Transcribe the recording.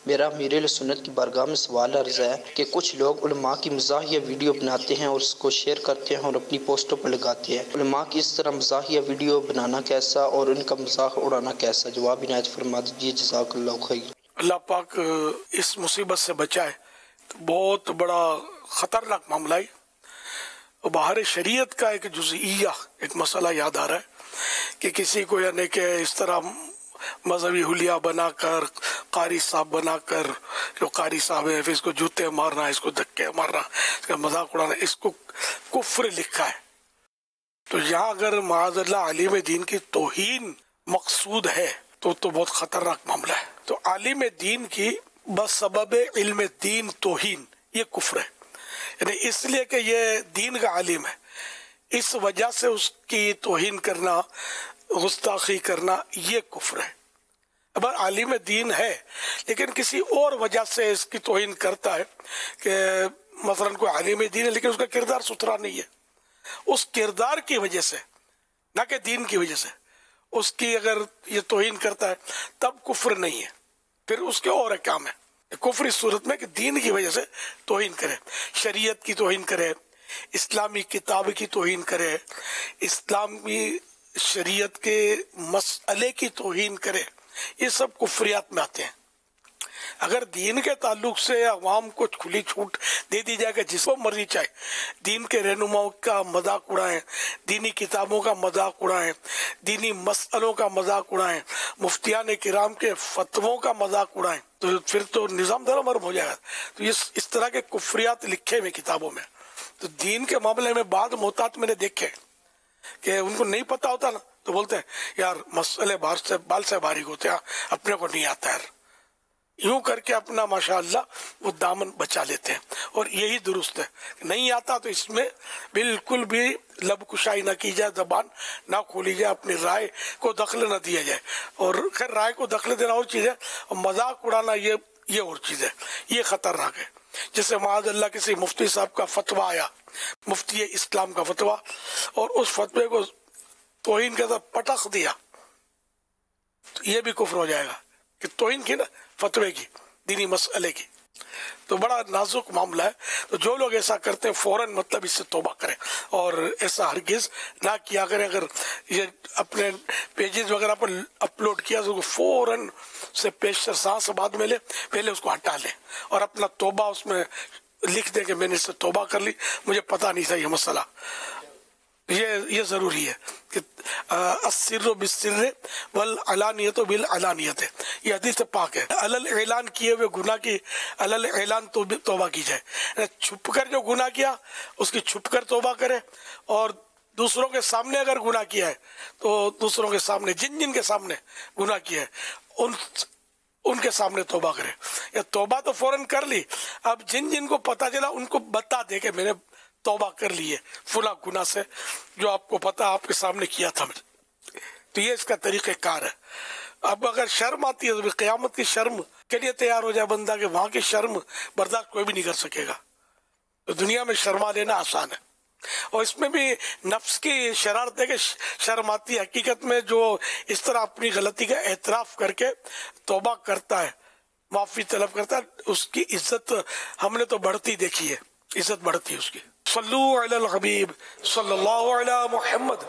میرا امیر اہل سنت کی بارگاہ میں سوال عرض ہے کہ کچھ لوگ علماء کی مزاحیہ ویڈیو بناتے ہیں اور اس کو شیئر کرتے ہیں اور اپنی پوسٹوں پر لگاتے ہیں۔ علماء کی اس طرح مزاحیہ ویڈیو بنانا کیسا اور ان کا مذاق اڑانا کیسا؟ جواب عنایت فرما دیجیے، جزاک اللہ خیر۔ اللہ پاک اس مصیبت سے بچائے، بہت بڑا خطرناک معاملہ ہے۔ باہر شریعت کا ایک جزئیہ، ایک مسئلہ یاد آ رہا ہے کہ کسی کو یعنی کہ اس طرح مذہبی حلیہ بنا کر، قاری صاحب بنا کر، جو قاری صاحب ہے، پھر اس کو جوتے مارنا، اس کو دھکے مارنا، اس کا مذاق اڑانا، اس کو کفر لکھا ہے۔ تو یہاں اگر معاذ اللہ عالم دین کی توہین مقصود ہے تو بہت خطرناک معاملہ ہے۔ تو عالم دین کی بس سبب علم دین توہین، یہ کفر ہے، یعنی اس لیے کہ یہ دین کا عالم ہے، اس وجہ سے اس کی توہین کرنا، گستاخی کرنا، یہ کفر ہے۔ اب عالم دین ہے لیکن کسی اور وجہ سے اس کی توہین کرتا ہے، کہ مثلا کوئی عالم دین ہے لیکن اس کا کردار ستھرا نہیں ہے، اس کردار کی وجہ سے، نہ کہ دین کی وجہ سے اس کی اگر یہ توہین کرتا ہے تب کفر نہیں ہے، پھر اس کے اور کام ہے۔ کفر اس صورت میں کہ دین کی وجہ سے توہین کرے، شریعت کی توہین کرے، اسلامی کتاب کی توہین کرے، اسلامی شریعت کے مسئلے کی توہین کرے، یہ سب کفریات میں آتے ہیں۔ اگر دین کے تعلق سے عوام کو کھلی چھوٹ دے دی جائے کہ جس کو مرضی چاہے دین کے رہنماؤں کا مذاق اڑائیں، دینی کتابوں کا مذاق اڑائیں، دینی مسئلوں کا مذاق اڑائیں، مفتیان کرام کے فتووں کا مذاق اڑائیں، تو پھر تو نظام دھرم ہو جائے گا۔ تو اس طرح کے کفریات لکھے ہوئے کتابوں میں، تو دین کے معاملے میں بعض محتاط میں نے دیکھے کہ ان کو نہیں پتا ہوتا نا، تو بولتے ہیں یار مسئلے بال سے باریک ہوتے ہیں، اپنے کو نہیں آتا یار، یوں کر کے اپنا ماشاءاللہ وہ دامن بچا لیتے ہیں، اور یہی درست ہے۔ نہیں آتا تو اس میں بالکل بھی لب کشائی نہ کی جائے، زبان نہ کھولی جائے، اپنی رائے کو دخل نہ دیا جائے، اور خیر رائے کو دخل دینا اور چیز ہے، اور مذاق اڑانا یہ اور چیز ہے، یہ خطرناک ہے۔ جیسے معاذ اللہ کسی مفتی صاحب کا فتویٰ آیا، مفتی اسلام کا فتویٰ، اور اس فتوے کو توہین کے ساتھ پٹخ دیا، تو یہ بھی کفر ہو جائے گا کہ توہین کی نا فتوے کی، دینی مسئلے کی۔ تو بڑا نازک معاملہ ہے، تو جو لوگ ایسا کرتے ہیں فوراً مطلب اس سے توبہ کریں، اور ایسا ہرگز نہ کیا کریں۔ اگر یہ اپنے پیجز وغیرہ پر اپلوڈ کیا تو فوراً سے پیشتر سانس بعد میں لے، پہلے اس کو ہٹا لیں، اور اپنا توبہ اس میں لکھ دیں کہ میں نے اس سے توبہ کر لی، مجھے پتہ نہیں تھا یہ مسئلہ۔ یہ ضروری ہے کہ السر بالسر والعلانیۃ بالعلانیۃ، یہ حدیث پاک ہے۔ علل اعلان کیے ہوئے گناہ کی علل اعلان توبہ کی جائے، چھپ کر جو گناہ کیا اس کی چھپ کر توبہ کرے، اور دوسروں کے سامنے اگر گناہ کیا ہے تو دوسروں کے سامنے، جن کے سامنے گناہ کیا ہے ان کے سامنے توبہ کرے، یا توبہ تو فوراً کر لی، اب جن کو پتہ چلا ان کو بتا دے کہ میں نے توبہ کر لی ہے فلاں گناہ سے جو آپ کو پتا آپ کے سامنے کیا تھا۔ تو یہ اس کا طریقہ کار ہے۔ اب اگر شرم آتی ہے تو قیامت کی شرم کے لیے تیار ہو جائے بندہ، کہ وہاں کی شرم برداشت کوئی بھی نہیں کر سکے گا۔ تو دنیا میں شرما لینا آسان ہے، اور اس میں بھی نفس کی شرارت ہے کہ شرم آتی ہے۔ حقیقت میں جو اس طرح اپنی غلطی کا اعتراف کر کے توبہ کرتا ہے، معافی طلب کرتا ہے، اس کی عزت ہم نے تو بڑھتی دیکھی ہے، عزت بڑھتی ہے اس کی۔ صلو علی الحبیب صلی اللہ علی محمد۔